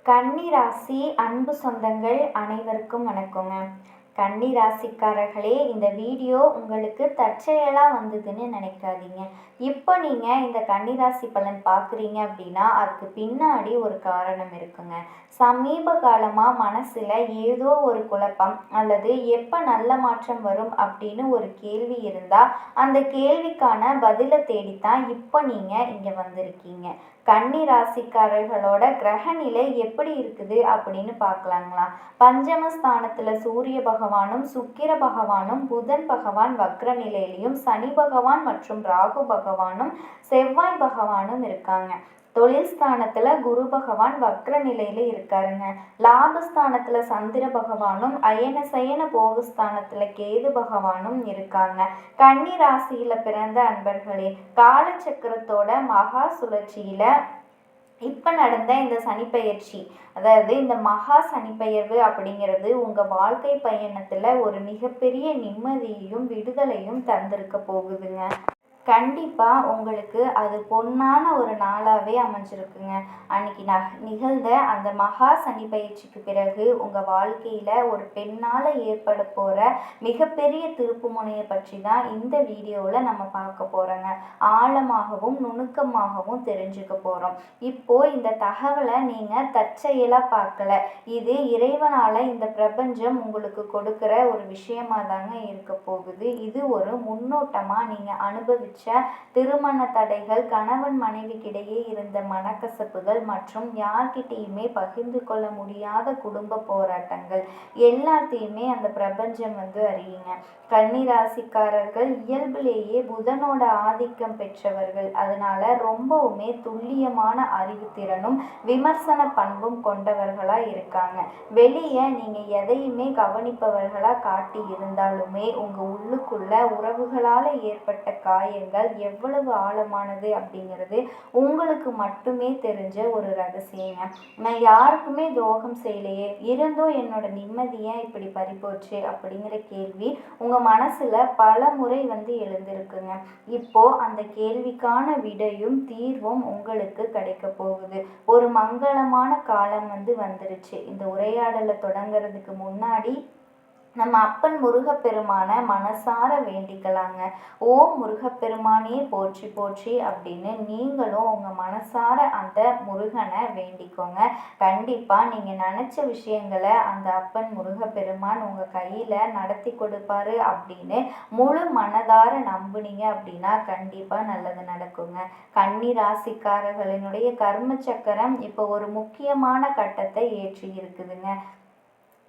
கன்னி ராசி அன்பு சொந்தங்கள் அனைவருக்கும் வணக்கங்க. கன்னி ராசிக்காரர்களே, இந்த வீடியோ உங்களுக்கு தற்செயலாக வந்ததுன்னு நினைக்காதீங்க. இப்போ நீங்கள் இந்த கன்னி ராசி பலன் பார்க்குறீங்க அப்படின்னா அதுக்கு பின்னாடி ஒரு காரணம் இருக்குங்க. சமீப காலமாக மனசில் ஏதோ ஒரு குழப்பம் அல்லது எப்போ நல்ல மாற்றம் வரும் அப்படின்னு ஒரு கேள்வி இருந்தால் அந்த கேள்விக்கான பதிலை தேடித்தான் இப்போ நீங்கள் இங்கே வந்திருக்கீங்க. கன்னி ராசிக்காரர்களோட கிரக நிலை எப்படி இருக்குது அப்படின்னு பார்க்கலாங்களா. பஞ்சமஸ்தானத்துல சூரிய பகவானும் சுக்கிர பகவானும் புதன் பகவான் வக்ர நிலையிலையும் சனி பகவான் மற்றும் ராகு பகவானும் செவ்வாய் பகவானும் இருக்காங்க. தொழில் ஸ்தானத்துல குரு பகவான் வக்ர நிலையில இருக்காருங்க. லாபஸ்தானத்துல சந்திர பகவானும் அயன சயன போகஸ்தானத்துல கேது பகவானும் இருக்காங்க. கன்னி ராசியில பிறந்த அன்பர்களே, காலச்சக்கரத்தோட மகா சுழற்சியில இப்போ நடந்த இந்த சனிப்பெயர்ச்சி, அதாவது இந்த மகா சனிப்பெயர்வு அப்படிங்கிறது உங்கள் வாழ்க்கை பயணத்தில் ஒரு மிகப்பெரிய நிம்மதியையும் விடுதலையும் தந்திருக்க போகுதுங்க. கண்டிப்பாக உங்களுக்கு அது பொன்னான ஒரு நாளாகவே அமைஞ்சிருக்குங்க. அன்னைக்கு நிகழ்ந்த அந்த மகா சனி பயிற்சிக்கு பிறகு உங்கள் வாழ்க்கையில் ஒரு பெண்ணால் ஏற்பட போகிற மிகப்பெரிய திருப்பு முனையை பற்றி தான் இந்த வீடியோவில் நம்ம பார்க்க போகிறோங்க. ஆழமாகவும் நுணுக்கமாகவும் தெரிஞ்சுக்க போகிறோம். இப்போது இந்த தகவலை நீங்கள் தற்செயலாக பார்க்கல, இது இறைவனால் இந்த பிரபஞ்சம் உங்களுக்கு கொடுக்குற ஒரு விஷயமாக தாங்க இருக்க போகுது. இது ஒரு முன்னோட்டமாக நீங்கள் அனுபவிச்ச திருமண தடைகள், கணவன் மனைவிக்கிடையே இருந்த மனக்கசப்புகள் மற்றும் யார்கிட்டையுமே பகிர்ந்து கொள்ள முடியாத குடும்ப போராட்டங்கள் எல்லாத்தையுமே அந்த பிரபஞ்சம் அறியுங்க. கன்னி ராசிக்காரர்கள் இயல்பிலேயே புதனோட ஆதிக்கம் பெற்றவர்கள். அதனால ரொம்பவுமே துல்லியமான அறிவுத்திறனும் விமர்சன பண்பும் கொண்டவர்களா இருக்காங்க. வெளியே நீங்க எதையுமே கவனிப்பவர்களா காட்டி இருந்தாலுமே உங்க உள்ளுக்குள்ள உறவுகளால ஏற்பட்ட காயங்கள் எவ்வளவு ஆழமானது அப்படிங்கிறது உங்களுக்கு மட்டுமே தெரிஞ்ச ஒரு ரகசியங்க. நான் யாருக்குமே துரோகம் செய்யலையே, இருந்தும் என்னோட நிம்மதியை இப்படி பறிப்போச்சு அப்படிங்கிற கேள்வி உங்க மனசுல பல முறை எழுந்திருக்குங்க. இப்போ அந்த கேள்விக்கான விடையும் தீர்வும் உங்களுக்கு கிடைக்க போகுது. ஒரு மங்களமான காலம் வந்துருச்சு. இந்த உரையாடலை தொடங்கிறதுக்கு முன்னாடி நம்ம அப்பன் முருகப்பெருமான மனசார வேண்டிக்கலாங்க. ஓம் முருகப்பெருமானே போற்றி போற்றி அப்படின்னு நீங்களும் உங்கள் மனசார அந்த முருகனை வேண்டிக்கோங்க. கண்டிப்பாக நீங்கள் நினச்ச விஷயங்களை அந்த அப்பன் முருகப்பெருமான் உங்கள் கையில் நடத்தி கொடுப்பாரு அப்படின்னு முழு மனதார நம்புனீங்க அப்படின்னா கண்டிப்பாக நல்லது நடக்குங்க. கன்னி ராசிக்காரர்களினுடைய கர்ம சக்கரம் இப்போ ஒரு முக்கியமான கட்டத்தை ஏற்றி இருக்குதுங்க.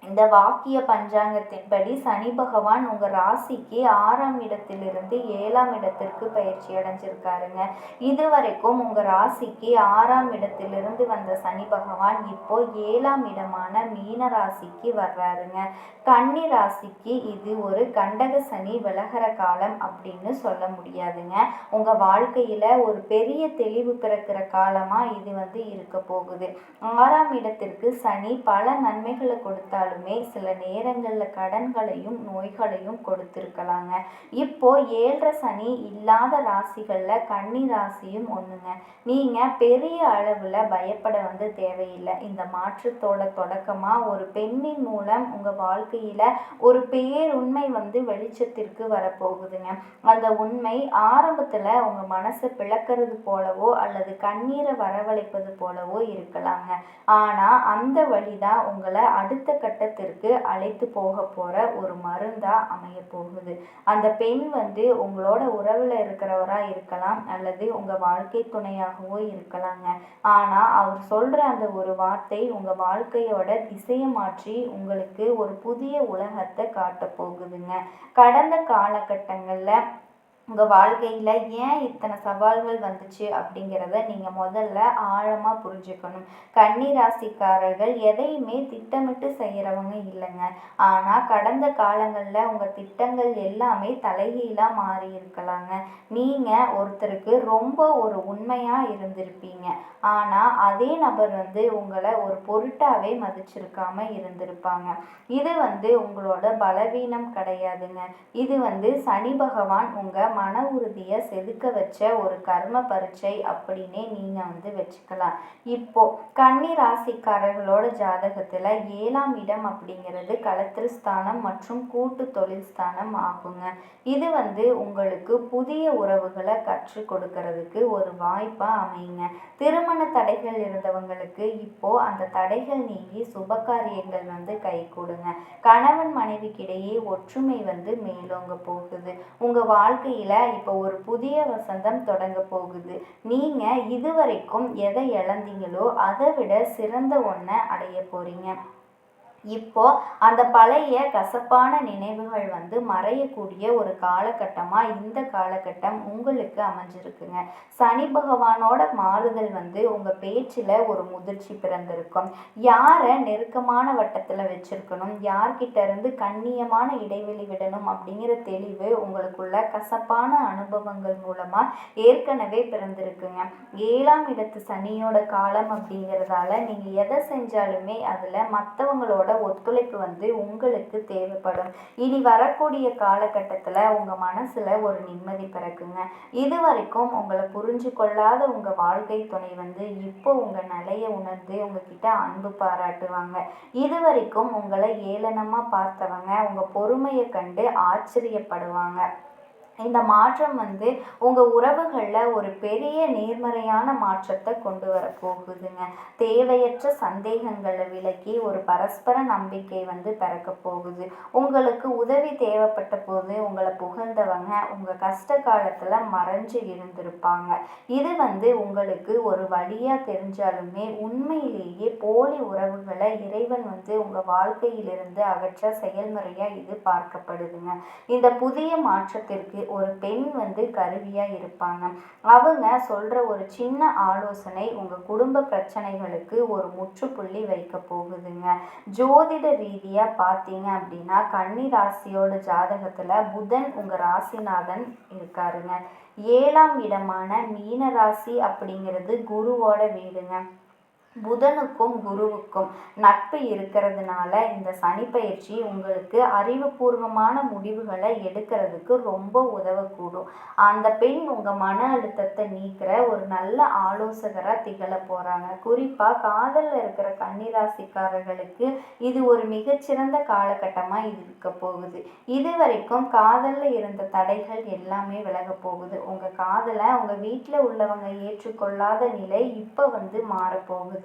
இந்த வாக்கிய பஞ்சாங்கத்தின்படி சனி பகவான் உங்கள் ராசிக்கு 6ஆம் இடத்திலிருந்து 7ஆம் இடத்திற்கு பயிற்சி அடைஞ்சிருக்காருங்க. இதுவரைக்கும் உங்கள் ராசிக்கு 6ஆம் இடத்திலிருந்து வந்த சனி பகவான் இப்போ 7ஆம் இடமான மீன ராசிக்கு வர்றாருங்க. கன்னி ராசிக்கு இது ஒரு கண்டக சனி விலகிற காலம் அப்படின்னு சொல்ல முடியாதுங்க. உங்கள் வாழ்க்கையில் ஒரு பெரிய தெளிவு பிறக்கிற காலமாக இது இருக்க போகுது. 6ஆம் இடத்திற்கு சனி பல நன்மைகளை கொடுத்தாலும் சில நேரங்களில் கடன்களையும் நோய்களையும் கொடுத்திருக்கலாங்க. இப்போ 7.5 சனி இல்லாத ராசிகளில் கன்னி ராசியும் ஒண்ணுங்க. நீங்க பெரிய அளவுல பயப்பட தேவையில்லை. இந்த மாற்றத்தோட தொடக்கமா ஒரு பெண்ணின் மூலம் உங்க வாழ்க்கையில ஒரு பேருண்மை வெளிச்சத்திற்கு வரப்போகுதுங்க. அந்த உண்மை ஆரம்பத்துல உங்க மனசை பிளக்கிறது போலவோ அல்லது கண்ணீரை வரவழைப்பது போலவோ இருக்கலாங்க. ஆனா அந்த வழிதான் உங்களை அடுத்த கட்டத்திற்கு அழைத்து போக போற ஒரு மருந்தா அமைய போகுது. அந்த பெண் உங்களோட உறவுல இருக்கிறவரா இருக்கலாம் அல்லது உங்க வாழ்க்கை துணையாகவோ இருக்கலாங்க. ஆனா அவர் சொல்ற அந்த ஒரு வார்த்தை உங்க வாழ்க்கையோட திசையை மாற்றி உங்களுக்கு ஒரு புதிய உலகத்தை காட்ட போகுதுங்க. கடந்த காலகட்டங்கள்ல உங்கள் வாழ்க்கையில் ஏன் இத்தனை சவால்கள் வந்துச்சு அப்படிங்கிறத நீங்கள் முதல்ல ஆழமாக புரிஞ்சுக்கணும். கன்னி ராசிக்காரர்கள் எதையுமே திட்டமிட்டு செய்கிறவங்க இல்லைங்க. ஆனால் கடந்த காலங்களில் உங்கள் திட்டங்கள் எல்லாமே தலைகீழாக மாறி இருக்கலாங்க. நீங்கள் ஒருத்தருக்கு ரொம்ப ஒரு உண்மையாக இருந்திருப்பீங்க. ஆனால் அதே நபர் உங்களை ஒரு பொருட்டாவே மதிச்சிருக்காம இருந்திருப்பாங்க. இது உங்களோட பலவீனம் கிடையாதுங்க. இது சனி பகவான் உங்கள் மன உறுதியை செதுக்க வச்ச ஒரு கர்ம பரீட்சை அப்படின்னே நீங்கள் வந்து வச்சுக்கலாம். இப்போ கன்னி ராசிக்காரர்களோட ஜாதகத்தில் 7ஆம் இடம் அப்படிங்கிறது களத்திர ஸ்தானம் மற்றும் கூட்டு தொழில் ஸ்தானம் ஆகுங்க. இது வந்து உங்களுக்கு புதிய உறவுகளை கற்றுக் கொடுக்கறதுக்கு ஒரு வாய்ப்பாக அமையுங்க. திருமண தடைகள் இருந்தவங்களுக்கு இப்போ அந்த தடைகள் நீங்கி சுபகாரியங்கள் வந்து கைகூடுங்க. கணவன் மனைவிக்கிடையே ஒற்றுமை வந்து மேலோங்க போகுது. உங்கள் வாழ்க்கையில் இப்போ ஒரு புதிய வசந்தம் தொடங்க போகுது. நீங்கள் இதுவரைக்கும் எதை இழந்தீங்களோ அதை விட சிறந்த ஒன்றை அடைய போகிறீங்க. இப்போ அந்த பழைய கசப்பான நினைவுகள் வந்து மறையக்கூடிய ஒரு காலகட்டமாக இந்த காலகட்டம் உங்களுக்கு அமைஞ்சிருக்குங்க. சனி பகவானோட மாறுதல் வந்து உங்கள் பேச்சில் ஒரு முதிர்ச்சி பிறந்திருக்கும். யாரை நெருக்கமான வட்டத்தில் வச்சிருக்கணும், யார்கிட்ட இருந்து கண்ணியமான இடைவெளி விடணும் அப்படிங்கிற தெளிவு உங்களுக்குள்ள கசப்பான அனுபவங்கள் மூலமாக ஏற்கனவே பிறந்திருக்குங்க. 7ஆம் இடத்து சனியோட காலம் அப்படிங்கிறதால நீங்கள் எதை செஞ்சாலுமே அதில் மற்றவங்களோட ஒத்துழைப்பு வந்து உங்களுக்கு தேவைப்படும். இனி வரக்கூடிய காலகட்டத்தில் உங்கள் மனசில் ஒரு நிம்மதி பிறக்குங்க. இது வரைக்கும் உங்களை புரிஞ்சு கொள்ளாத உங்கள் வாழ்க்கை துணை வந்து இப்போ உங்கள் நிலையை உணர்ந்து உங்ககிட்ட அன்பு பாராட்டுவாங்க. இது வரைக்கும் உங்களை ஏளனமாக பார்த்தவங்க உங்கள் பொறுமையை கண்டு ஆச்சரியப்படுவாங்க. இந்த மாற்றம் வந்து உங்கள் உறவுகளில் ஒரு பெரிய நேர்மறையான மாற்றத்தை கொண்டு வர போகுதுங்க. தேவையற்ற சந்தேகங்களை விலக்கி ஒரு பரஸ்பர நம்பிக்கை வந்து பிறக்க போகுது. உங்களுக்கு உதவி தேவைப்பட்ட போது உங்களை புகழ்ந்தவங்க உங்கள் கஷ்ட காலத்தில் மறைஞ்சு இருந்திருப்பாங்க. இது வந்து உங்களுக்கு ஒரு வழியாக தெரிஞ்சாலுமே உண்மையிலேயே போலி உறவுகளை இறைவன் வந்து உங்கள் வாழ்க்கையிலிருந்து அகற்ற செயல்முறையாக இது பார்க்கப்படுதுங்க. இந்த புதிய மாற்றத்திற்கு ஒரு பெண் வந்து கருவியா இருப்பாங்க. அவங்க சொல்ற ஒரு சின்ன ஆலோசனை உங்க குடும்ப பிரச்சனைகளுக்கு ஒரு முற்றுப்புள்ளி வைக்க போகுதுங்க. ஜோதிட ரீதியா பார்த்தீங்க அப்படின்னா கன்னி ராசியோட ஜாதகத்துல புதன் உங்க ராசிநாதன் இருக்காருங்க. 7ஆம் இடமான மீன ராசி அப்படிங்கிறது குருவோட வீடுங்க. புதனுக்கும் குருவுக்கும் நட்பு இருக்கிறதுனால இந்த சனி பயிற்சி உங்களுக்கு அறிவுபூர்வமான முடிவுகளை எடுக்கிறதுக்கு ரொம்ப உதவக்கூடும். அந்த பெண் உங்கள் மன அழுத்தத்தை நீக்கிற ஒரு நல்ல ஆலோசகராக திகழ போகிறாங்க. குறிப்பாக காதலில் இருக்கிற கன்னிராசிக்காரர்களுக்கு இது ஒரு மிகச்சிறந்த காலகட்டமாக இருக்க போகுது. இதுவரைக்கும் காதலில் இருந்த தடைகள் எல்லாமே விலக போகுது. உங்கள் காதலை உங்கள் வீட்டில் உள்ளவங்க ஏற்றுக்கொள்ளாத நிலை இப்போ வந்து மாறப்போகுது.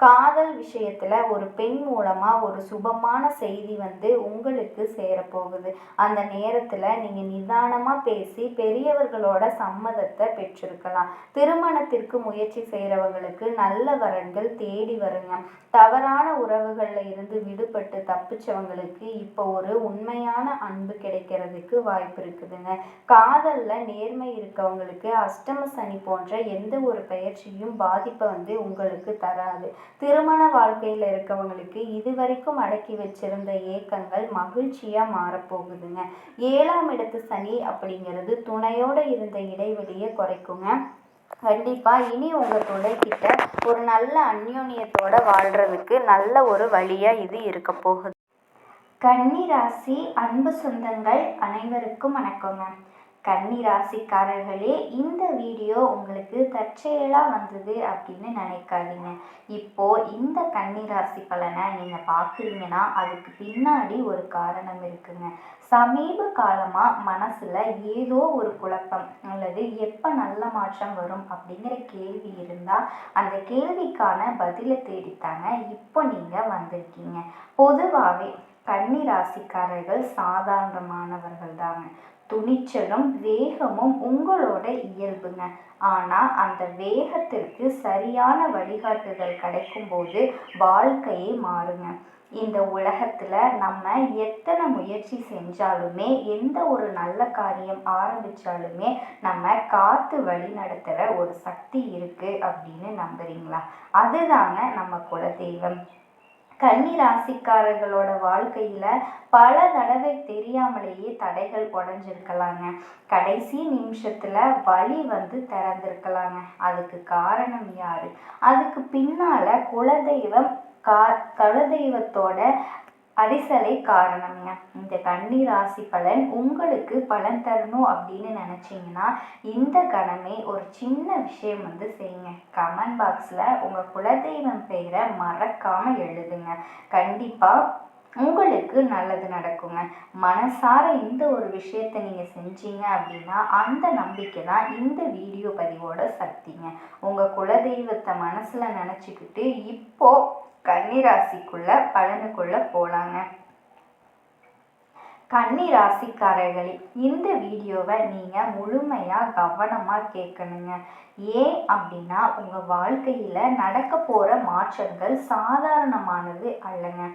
காதல் விஷயத்துல ஒரு பெண் மூலமா ஒரு சுபமான செய்தி வந்து உங்களுக்கு சேரப்போகுது. அந்த நேரத்துல நீங்க நிதானமா பேசி பெரியவர்களோட சம்மதத்தை பெற்றிருக்கலாம். திருமணத்திற்கு முயற்சி செய்யறவங்களுக்கு நல்ல வரன்கள் தேடி வருங்க. தவறான உறவுகள்ல இருந்து விடுபட்டு தப்பிச்சவங்களுக்கு இப்போ ஒரு உண்மையான அன்பு கிடைக்கிறதுக்கு வாய்ப்பு இருக்குதுங்க. காதல்ல நேர்மை இருக்கவங்களுக்கு அஷ்டம சனி போன்ற எந்த ஒரு பயிற்சியும் பாதிப்பை வந்து உங்களுக்கு தராது. திருமண வாழ்க்கையில் இருக்கவங்களுக்கு இதுவரைக்கும் அடக்கி வச்சிருந்த ஏக்கங்கள் மகிழ்ச்சியா மாறப்போகுதுங்க. 7ஆம் இடத்து சனி அப்படிங்கிறது துணையோட இருந்த இடைவெளியை குறைக்குங்க. கண்டிப்பா இனி உங்க துணைக்கிட்ட ஒரு நல்ல அந்யோன்யத்தோட வாழ்றதுக்கு நல்ல ஒரு வழியா இது இருக்க போகுது. கன்னி ராசி அன்பு சொந்தங்கள் அனைவருக்கும் வணக்கங்க. கன்னி ராசிக்காரர்களே, இந்த வீடியோ உங்களுக்கு தற்செயலாக வந்தது அப்படின்னு நினைக்காதீங்க. இப்போ இந்த கன்னி ராசி பலனை நீங்கள் பார்க்குறீங்கன்னா அதுக்கு பின்னாடி ஒரு காரணம் இருக்குங்க. சமீப காலமாக மனசில் ஏதோ ஒரு குழப்பம் அல்லது எப்போ நல்ல மாற்றம் வரும் அப்படிங்கிற கேள்வி இருந்தால் அந்த கேள்விக்கான பதிலை தேடித்தாங்க இப்போ நீங்கள் வந்திருக்கீங்க. பொதுவாகவே கன்னி ராசிக்காரர்கள் சாதாரணமானவர்கள் தாங்க. துணிச்சலும் வேகமும் உங்களோட இயல்புங்க. ஆனால் அந்த வேகத்திற்கு சரியான வழிகாட்டுதல் கிடைக்கும்போது வாழ்க்கையே மாறுங்க. இந்த உலகத்தில் நம்ம எத்தனை முயற்சி செஞ்சாலுமே எந்த ஒரு நல்ல காரியம் ஆரம்பித்தாலுமே நம்ம காத்து வழி நடத்துகிற ஒரு சக்தி இருக்குது அப்படின்னு நம்புறீங்களா? அதுதாங்க நம்ம குலதெய்வம். கன்னி ராசிக்காரர்களோட வாழ்க்கையில் பல தடவை தெரியாமலேயே தடைகள் உடஞ்சிருக்கலாங்க. கடைசி நிமிஷத்தில் வழி வந்து திறந்திருக்கலாங்க. அதுக்கு காரணம் யாரு? அதுக்கு பின்னால் குலதெய்வத்தோட அரிசலை காரணம்ங்க. இந்த கன்னி ராசி பலன் உங்களுக்கு பலன் தரணும் அப்படின்னு நினச்சிங்கன்னா இந்த கணமே ஒரு சின்ன விஷயம் செய்யுங்க. கமெண்ட் பாக்ஸில் உங்கள் குலதெய்வம் பெயரை மறக்காமல் எழுதுங்க. கண்டிப்பாக உங்களுக்கு நல்லது நடக்குங்க. மனசார இந்த ஒரு விஷயத்தை நீங்கள் செஞ்சீங்க அப்படின்னா அந்த நம்பிக்கை தான் இந்த வீடியோ பதிவோட சக்திங்க. உங்கள் குலதெய்வத்தை மனசில் நினச்சிக்கிட்டு இப்போ கன்னிராசிக்குள்ள பலனுக்குள்ள போலாங்க. கன்னி ராசிக்காரர்களே, இந்த வீடியோவை நீங்கள் முழுமையாக கவனமாக கேட்கணுங்க. ஏன் அப்படின்னா உங்கள் வாழ்க்கையில் நடக்க போகிற மாற்றங்கள் சாதாரணமானது அல்லங்க.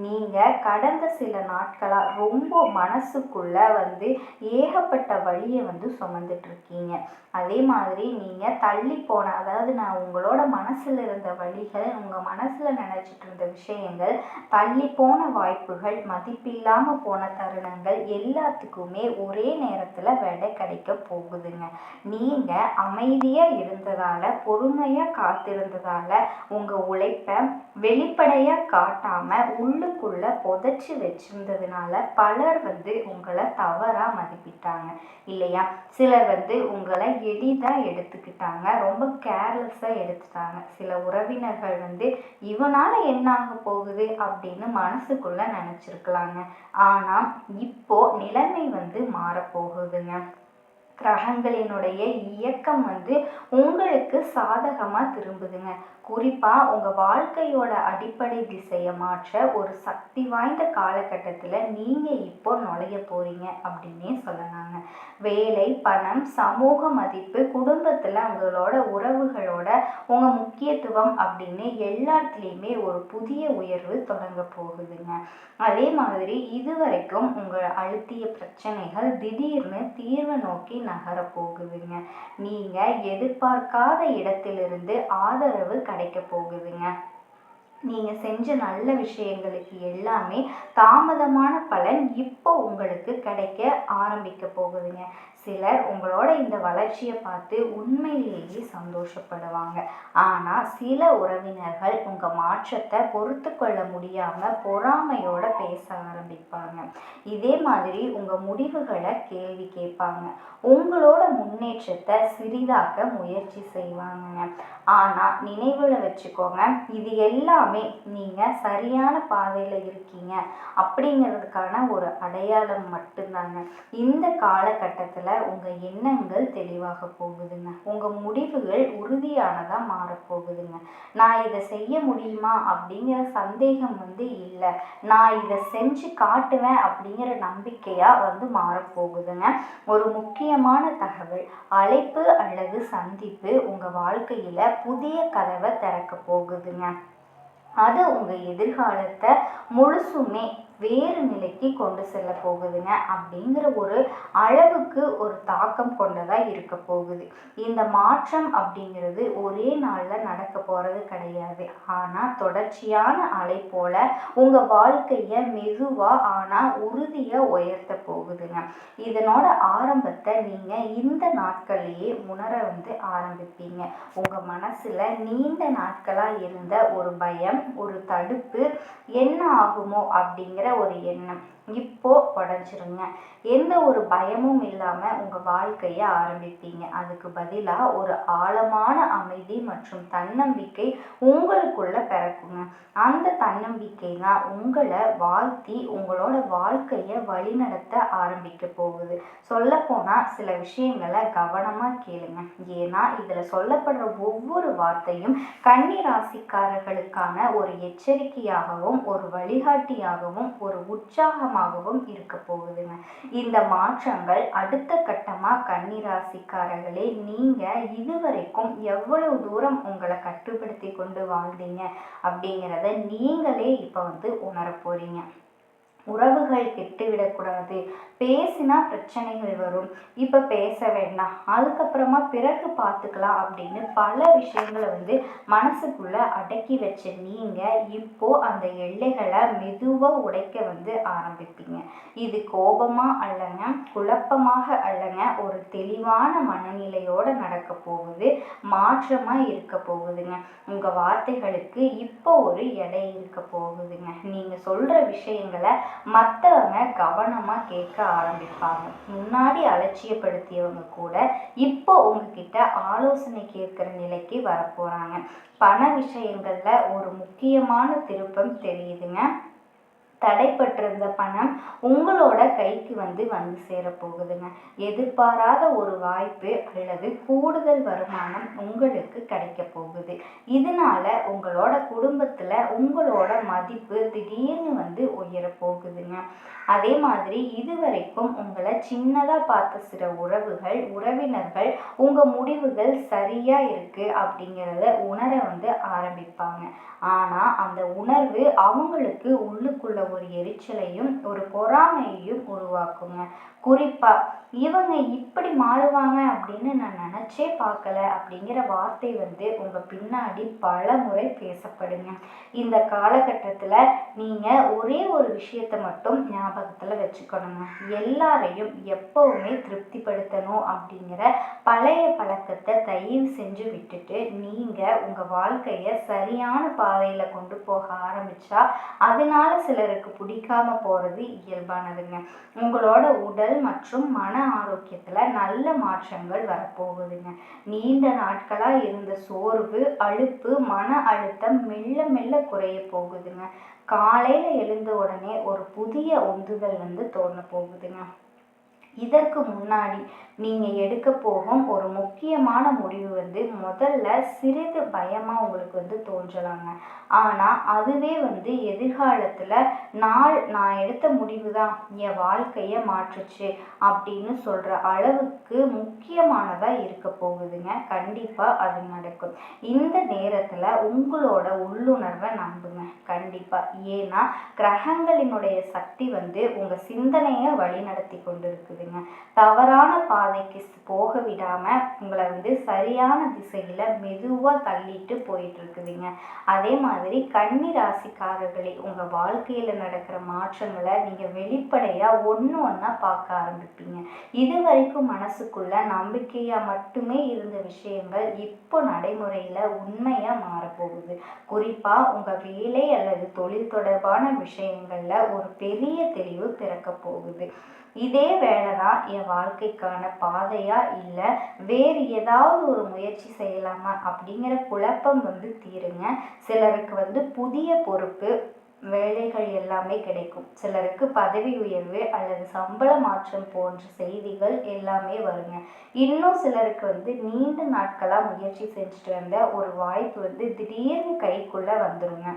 நீங்கள் கடந்த சில நாட்களாக ரொம்ப மனசுக்குள்ள ஏகப்பட்ட வழியை சுமந்துட்டு இருக்கீங்க. அதே மாதிரி நீங்கள் தள்ளி போன, அதாவது நான் உங்களோட மனசில் இருந்த வழிகள், உங்கள் மனசில் நினச்சிட்டு இருந்த விஷயங்கள், தள்ளி போன வாய்ப்புகள், மதிப்பில்லாமல் போன தருணங்கள் எல்லாத்துக்குமே ஒரே நேரத்தில் விடை கிடைக்க போகுதுங்க. நீங்கள் அமைதியாக இருந்ததால், பொறுமையாக காத்திருந்ததால், உங்கள் உழைப்பை வெளிப்படையாக காட்டாமல் உள்ளுக்குள்ளே புதைச்சி வச்சிருந்ததுனால பலர் உங்களை தவறாக மதிப்பிட்டாங்க இல்லையா? சிலர் உங்களை எளிதாக எடுத்துக்கிட்டாங்க, ரொம்ப கேர்லெஸ்ஸாக எடுத்துட்டாங்க. சில உறவினர்கள் இவனால் என்ன ஆக போகுது அப்படின்னு மனசுக்குள்ள நினச்சிருக்கலாங்க. ஆனால் இப்போ நிலைமை மாறப்போகுதுங்க. கிரகங்களினுடைய இயக்கம் உங்களுக்கு சாதகமாக திரும்புதுங்க. குறிப்பாக உங்கள் வாழ்க்கையோட அடிப்படை திசையை மாற்ற ஒரு சக்தி வாய்ந்த காலகட்டத்தில் நீங்கள் இப்போ நுழைய போகிறீங்க அப்படின்னே சொல்லலாங்க. வேலை, பணம், சமூக மதிப்பு, குடும்பத்தில் உங்களோட உறவுகளோட உங்கள் முக்கியத்துவம் அப்படின்னு எல்லாத்துலேயுமே ஒரு புதிய உயர்வு தொடங்க போகுதுங்க. அதே மாதிரி இதுவரைக்கும் உங்கள் அழுத்திய பிரச்சனைகள் திடீர்னு தீர்வு நோக்கி நகர போகுதுங்க. நீங்கள் எதிர்பார்க்காத இடத்திலிருந்து ஆதரவு கிடைக்க போகுதுங்க. நீங்கள் செஞ்ச நல்ல விஷயங்களுக்கு எல்லாமே தாமதமான பலன் இப்போ உங்களுக்கு கிடைக்க ஆரம்பிக்க போகுதுங்க. சிலர் உங்களோட இந்த வளர்ச்சியை பார்த்து உண்மையிலேயே சந்தோஷப்படுவாங்க. ஆனால் சில உறவினர்கள் உங்கள் மாற்றத்தை பொறுத்து கொள்ள முடியாமல் பொறாமையோட பேச ஆரம்பிப்பாங்க. இதே மாதிரி உங்கள் முடிவுகளை கேள்வி கேட்பாங்க. உங்களோட முன்னேற்றத்தை சிறிதாக்க முயற்சி செய்வாங்க. ஆனால் நினைவில் வச்சுக்கோங்க, இது எல்லாமே நீங்கள் சரியான பாதையில் இருக்கீங்க அப்படிங்கிறதுக்கான ஒரு அடையாளம் மட்டும்தாங்க. இந்த காலகட்டத்தில் உங்கள் எண்ணங்கள் தெளிவாக போகுதுங்க. உங்கள் முடிவுகள் உறுதியானதாக மாறப்போகுதுங்க. நான் இதை செய்ய முடியுமா அப்படிங்கிற சந்தேகம் இல்லை, நான் இதை செஞ்சு காட்டுவேன் அப்படிங்கிற நம்பிக்கையாக மாறப்போகுதுங்க. ஒரு முக்கியமான தகவல், அழைப்பு அல்லது சந்திப்பு உங்கள் வாழ்க்கையில் புதிய கதவை திறக்க போகுதுங்க. அது உங்கள் எதிர்காலத்தை முழுசுமே வேறு நிலைக்கு கொண்டு செல்ல போகுதுங்க. அப்படிங்கிற ஒரு அளவுக்கு ஒரு தாக்கம் கொண்டதாக இருக்க போகுது. இந்த மாற்றம் அப்படிங்கிறது ஒரே நாளில் நடக்க போகிறது கிடையாது. ஆனால் தொடர்ச்சியான அலை போல உங்கள் வாழ்க்கையை மெதுவாக ஆனால் உறுதியாக உயர்த்த போகுதுங்க. இதனோட ஆரம்பத்தை நீங்கள் இந்த நாட்கள்லேயே உணர ஆரம்பிப்பீங்க. உங்கள் மனசில் நீண்ட நாட்களாக இருந்த ஒரு பயம், ஒரு தடுப்பு, என்ன ஆகுமோ அப்படிங்கிற ஒரு எண்ணம் இப்போ உடஞ்சிருங்க. எந்த ஒரு பயமும் இல்லாமல் உங்கள் வாழ்க்கையை ஆரம்பிப்பீங்க. அதுக்கு பதிலாக ஒரு ஆழமான அமைதி மற்றும் தன்னம்பிக்கை உங்களுக்குள்ள பிறக்குங்க. அந்த தன்னம்பிக்கை தான் உங்களை வாழ்த்தி உங்களோட வாழ்க்கையை வழிநடத்த ஆரம்பிக்க போகுது. சொல்லப்போனால் சில விஷயங்களை கவனமாக கேளுங்க. ஏன்னா இதில் சொல்லப்படுற ஒவ்வொரு வார்த்தையும் கன்னி ராசிக்காரர்களுக்கான ஒரு எச்சரிக்கையாகவும் ஒரு வழிகாட்டியாகவும் ஒரு உற்சாகமாகவும் இருக்க போகுதுங்க. இந்த மாற்றங்கள் அடுத்த கட்டமாக கன்னி ராசிக்காரர்களே, நீங்கள் இதுவரைக்கும் எவ்வளவு தூரம் உங்களை கட்டுப்படுத்தி கொண்டு வாழ்ந்தீங்க அப்படிங்கிறத நீங்களே இப்போ உணர போறீங்க. உறவுகள் கெட்டுவிடக்கூடாது, பேசினா பிரச்சனைகள் வரும், இப்போ பேச வேண்டாம், அதுக்கப்புறமா பிறகு பார்த்துக்கலாம் அப்படின்னு பல விஷயங்களை மனசுக்குள்ள அடக்கி வச்ச நீங்கள் இப்போ அந்த எல்லைகளை மெதுவாக உடைக்க ஆரம்பிப்பீங்க. இது கோபமாக அல்லங்க, குழப்பமாக அல்லங்க, ஒரு தெளிவான மனநிலையோடு நடக்க போகுது, மாற்றமாக இருக்க போகுதுங்க. உங்கள் வார்த்தைகளுக்கு இப்போ ஒரு எடை இருக்க போகுதுங்க. நீங்கள் சொல்கிற விஷயங்களை மற்றவங்க கவனமாக கேட்க ஆரம்பிப்பாங்க. முன்னாடி அலட்சியப்படுத்தியவங்க கூட இப்போ உங்ககிட்ட ஆலோசனை கேட்குற நிலைக்கு வரப்போகிறாங்க. பண விஷயங்கள்ல ஒரு முக்கியமான திருப்பம் தெரியுதுங்க. தடைப்பட்டிருந்த பணம் உங்களோட கைக்கு வந்து சேரப்போகுதுங்க. எதிர்பாராத ஒரு வாய்ப்பு அல்லது கூடுதல் வருமானம் உங்களுக்கு கிடைக்க போகுது. இதனால உங்களோட குடும்பத்துல உங்களோட மதிப்பு திடீர்னு உயர போகுதுங்க. அதே மாதிரி இதுவரைக்கும் உங்களை சின்னதா பார்த்த சில உறவினர்கள் உங்க முடிவுகள் சரியா இருக்கு அப்படிங்கிறத உணர ஆரம்பிப்பாங்க. ஆனா அந்த உணர்வு அவங்களுக்கு உள்ளுக்குள்ள ஒரு எரிச்சலையும் ஒரு பொறாமையையும் உருவாக்குங்க. குறிப்பா இவங்க இப்படி மாறுவாங்க அப்படின்னு நான் நினைச்சே பார்க்கல அப்படிங்கிற வார்த்தை உங்க பின்னாடி பல முறை பேசப்படுங்க. இந்த காலகட்டத்துல நீங்க ஒரே ஒரு விஷயத்தை மட்டும் ஞாபகத்துல வச்சுக்கணுங்க. எல்லாரையும் எப்பவுமே திருப்திப்படுத்தணும் அப்படிங்கிற பழைய பழக்கத்தை தயவு செஞ்சு விட்டுட்டு நீங்க உங்க வாழ்க்கைய சரியான பாதையில கொண்டு போக ஆரம்பிச்சா அதனால சிலருக்கு பிடிக்காம போறது இயல்பானதுங்க. உங்களோட உடல் மற்றும் மன ஆரோக்கியத்துல நல்ல மாற்றங்கள் வரப்போகுதுங்க. நீண்ட நாட்களா இருந்த சோர்வு, அலுப்பு, மன அழுத்தம் மெல்ல மெல்ல குறைய போகுதுங்க. காலையில எழுந்த உடனே ஒரு புதிய உந்துதல் தோண போகுதுங்க. இதற்கு முன்னாடி நீங்க எடுக்க போகும் ஒரு முக்கியமான முடிவு முதல்ல சிறிது பயமா உங்களுக்கு தோன்றலாங்க. ஆனா அதுவே எதிர்காலத்துல நான் எடுத்த முடிவு தான் என் வாழ்க்கைய மாற்றுச்சு அப்படின்னு சொல்ற அளவுக்கு முக்கியமானதா இருக்க போகுதுங்க. கண்டிப்பா அது நடக்கும். இந்த நேரத்துல உங்களோட உள்ளுணர்வை நம்புங்க. கண்டிப்பா. ஏன்னா கிரகங்களினுடைய சக்தி உங்க சிந்தனையை வழி நடத்தி கொண்டு இருக்குதுங்க. தவறான பாதைக்கு போக விடாம உங்களை சரியான திசையில மெதுவா தள்ளிட்டு போயிட்டு இருக்குதுங்க. அதே மாதிரி கன்னி ராசிக்காரர்களே, உங்க வாழ்க்கையில நடக்கிற மாற்றங்களை நீங்க வெளிப்படையா ஒண்ணா பார்க்க ஆரம்பிப்பீங்க. இது வரைக்கும் மனசுக்குள்ள நம்பிக்கையா மட்டுமே இருந்த விஷயங்கள் இப்போ நடைமுறையில உண்மையா மாறப்போகுது. குறிப்பா உங்க வேலை அல்லது தொழில் தொடர்பான விஷயங்கள்ல ஒரு பெரிய தெளிவு பிறக்க போகுது. இதே வேலைதான் என் வாழ்க்கைக்கான பாதையா இல்லை வேறு ஏதாவது ஒரு முயற்சி செய்யலாமா அப்படிங்கிற குழப்பம் தீருங்க. சிலருக்கு புதிய பொறுப்பு, வேலைகள் எல்லாமே கிடைக்கும். சிலருக்கு பதவி உயர்வு அல்லது சம்பள மாற்றம் போன்ற செய்திகள் எல்லாமே வருங்க. இன்னும் சிலருக்கு நீண்ட நாட்களா முயற்சி செஞ்சுட்டு வந்த ஒரு வாய்ப்பு திடீர்னு கைக்குள்ள வந்துருங்க.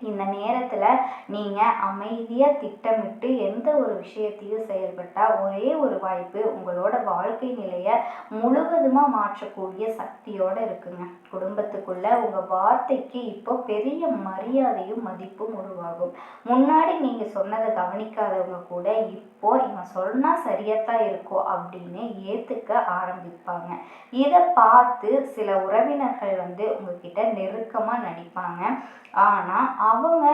இந்த நேரத்துல நீங்க அமைதியா திட்டமிட்டு எந்த ஒரு விஷயத்தையும் செயல்பட்டா ஒரே ஒரு வாய்ப்பு உங்களோட வாழ்க்கை நிலைய முழுவதுமா மாற்றக்கூடிய சக்தியோட இருக்குங்க. குடும்பத்துக்குள்ள உங்க வார்த்தைக்கு இப்போ பெரிய மரியாதையும் மதிப்பும் உருவாகும். முன்னாடி நீங்க சொன்னதை கவனிக்காதவங்க கூட இப்போ இவன் சொன்னா சரியாத்தான் இருக்கும் அப்படின்னு ஏத்துக்க ஆரம்பிப்பாங்க. இதை பார்த்து சில உறவினர்கள் உங்ககிட்ட நெருக்கமா நடிப்பாங்க. ஆனா அவங்க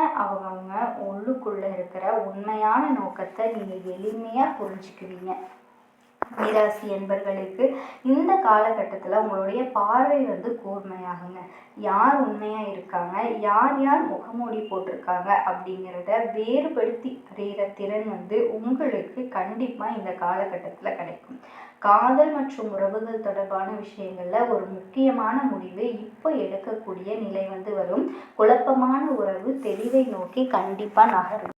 உள்ளுக்குள்ள இருக்கிற உண்மையான நோக்கத்தை நீங்க எளிமையா புரிஞ்சுக்குவீங்க. மீராசி என்பர்களுக்கு இந்த காலகட்டத்தில் உங்களுடைய பார்வை கூர்மையாகுங்க. யார் உண்மையா இருக்காங்க, யார் யார் முகமூடி போட்டிருக்காங்க அப்படிங்கிறத வேறுபடுத்தி அறிகிற திறன் உங்களுக்கு கண்டிப்பா இந்த காலகட்டத்தில் கிடைக்கும். காதல் மற்றும் உறவுகள் தொடர்பான விஷயங்கள்ல ஒரு முக்கியமான முடிவு இப்போ எடுக்கக்கூடிய நிலை வரும். குழப்பமான உறவு தெளிவை நோக்கி கண்டிப்பா நகரும்.